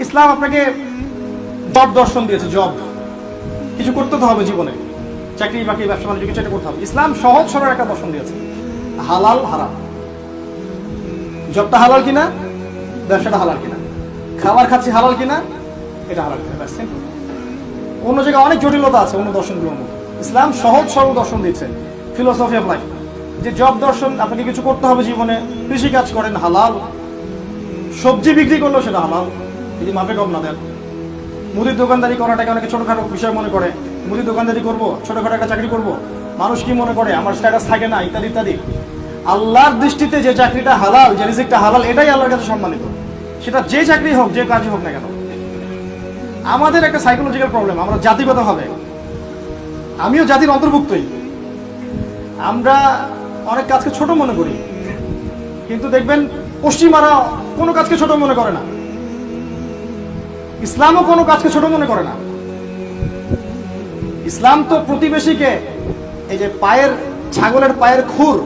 ইসলাম আপনাকে জব দর্শন দিয়েছে। জব কিছু করতে তো হবে জীবনে, চাকরি বাকরি ব্যবসা বাণিজ্য কিছু একটা করতে হবে। ইসলাম সহজ সরল একটা দর্শন দিয়েছে, হালাল হারাম। জবটা হালাল কিনা, ব্যবসাটা হালাল কিনা, খাবার খাচ্ছি হালাল কিনা, এটা হালাল কিনা, ব্যাস সিম্পল। অন্য জায়গায় অনেক জটিলতা আছে অন্য দর্শনগুলোর মধ্যে। ইসলাম সহজ সরল দর্শন দিচ্ছে, ফিলোসফি অফ লাইফ। যে জব দর্শন, আপনাকে কিছু করতে হবে জীবনে, কৃষি কাজ করেন হালাল, সবজি বিক্রি করলেও সেটা হালাল যদি মাপে কম না দেন। মুদির দোকানদারি করাটাকে অনেকে ছোটখাটো বিষয় মনে করে, মুদির দোকানদারি করবো, ছোটখাটো একটা চাকরি করব, মানুষ কি মনে করে, আমার স্ট্যাটাস থাকে না, ইত্যাদি ইত্যাদি। আল্লাহর দৃষ্টিতে যে চাকরিটা হালাল, যে রিজিকটা হালাল, এটাই আল্লাহর কাছে সম্মানিত। সেটা যে চাকরি হোক, যে কাজই হোক না কেন। আমাদের একটা সাইকোলজিক্যাল প্রবলেম, আমরা জাতিগতভাবে, আমিও জাতির অন্তর্ভুক্তই, আমরা অনেক কাজকে ছোট মনে করি। কিন্তু দেখবেন পশ্চিমারা কোনো কাজকে ছোট মনে করে না, ইসলামও কোনো কাজকে ছোট মনে করে না। ইসলাম তো প্রতিবেশীকে, এই যে পায়ের, ছাগলের পায়ের খুর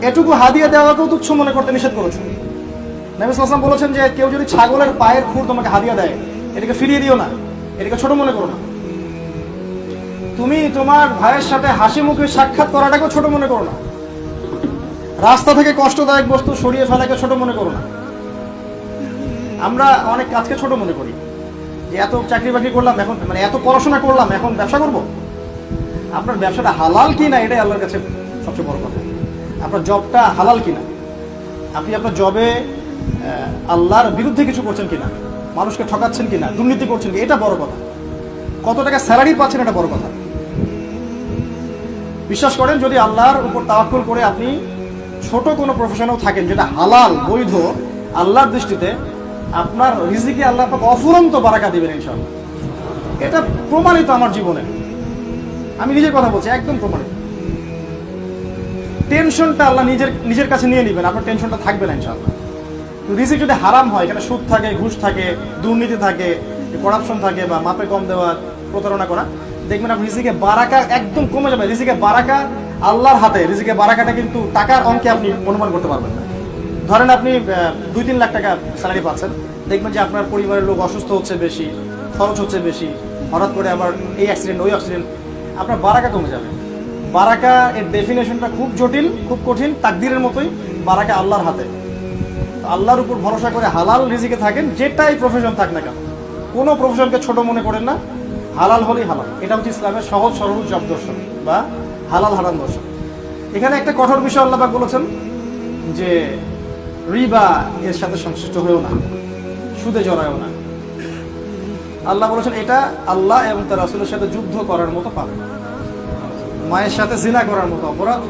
এটুকু হাদিয়া দেওয়াকেও তুচ্ছ মনে করতে নিষেধ করেছেন। নবী সাল্লাল্লাহু আলাইহি ওয়াসাল্লাম বলেছেন যে কেউ যদি ছাগলের পায়ের খুর তোমাকে হাদিয়া দেয়, এটাকে ফিরিয়ে দিও না, এটাকে ছোট মনে করো না। তুমি তোমার ভাইয়ের সাথে হাসি মুখে সাক্ষাৎ করাটাকেও ছোট মনে করো না। রাস্তা থেকে কষ্টদায়ক বস্তু সরিয়ে ফেলাকে ছোট মনে করো না। আমরা অনেক কাজকে ছোট মনে করি, যে এত চাকরি বাকরি করলাম, এখন মানে এত পড়াশোনা করলাম, এখন ব্যবসা করব। আপনার ব্যবসাটা হালাল কিনা, এটাই আল্লাহর কাছে সবচেয়ে বড় কথা। আপনার জবটা হালাল কিনা, আপনি আপনার জবে আল্লাহর বিরুদ্ধে কিছু করছেন কিনা, মানুষকে ঠকাচ্ছেন কিনা, দুর্নীতি করছেন কিনা, এটা বড় কথা। কত টাকা স্যালারি পাচ্ছেন, এটা বড় কথা। বিশ্বাস করেন, যদি আল্লাহর উপর তাওয়াক্কুল করে আপনি ছোট কোনো প্রফেশনেও থাকেন যেটা হালাল বৈধ, আল্লাহর দৃষ্টিতে আপনার রিজিকে আল্লাহ পাক অফুরন্ত বারাকা দিবেন ইনশাআল্লাহ। এটা প্রমাণিত আমার জীবনে, আমি নিজের কথা বলছি, একদম প্রমাণিত। টেনশনটা আল্লাহ নিজের কাছে নিয়ে নেবেন, আপনার টেনশনটা থাকবে না ইনশাআল্লাহ। রিজিক যদি হারাম হয়, এখানে সুদ থাকে, ঘুষ থাকে, দুর্নীতি থাকে, করাপশন থাকে, বা মাপে কম দেওয়া, প্রতারণা করা, দেখবেন আপনার রিজিকে বারাকা একদম কমে যাবে। রিজিকে বারাকা আল্লাহর হাতে, রিজিকে বারাকাটা কিন্তু টাকার অঙ্কে আপনি অনুমান করতে পারবেন না। ধরেন আপনি 2-3 লাখ টাকা স্যালারি পাচ্ছেন, দেখবেন যে আপনার পরিবারের লোক অসুস্থ হচ্ছে বেশি, খরচ হচ্ছে বেশি, হঠাৎ করে আবার এই অ্যাক্সিডেন্ট ওই অ্যাক্সিডেন্ট, আপনার বারাকা কমে যাবে। বারাকা এর ডেফিনেশনটা খুব জটিল, খুব কঠিন, তাকদীরের মতোই। বারাকা আল্লাহর হাতে। আল্লাহর উপর ভরসা করে হালাল রিজিকে থাকেন, যেটাই প্রফেশন থাক না কেন, কোনো প্রফেশনকে ছোট মনে করেন না, হালাল হলেই হালাল। এটা হচ্ছে ইসলামের সহজ সরল জব দর্শন বা হালাল হারাম দর্শন। এখানে একটা কঠোর বিষয় আল্লাহ পাক বলেছেন যে রিবা এর সাথে সংশ্লিষ্ট হয়েও না, সুদে জড়ায়ও না। আল্লাহ বলেছেন এটা আল্লাহ এবং তার রাসূলের সাথে যুদ্ধ করার মতো পাবে। মায়ের সাথে জিনা করার মতো অপরাধ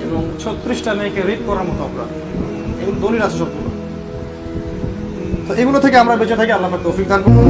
এবং 36টা মেয়েকে রেপ করার মতো অপরাধ, এগুলো দলিল আছে সবগুলো। তো এগুলো থেকে আমরা বেঁচে থাকি, আল্লাহ পাক তৌফিক দান করুন।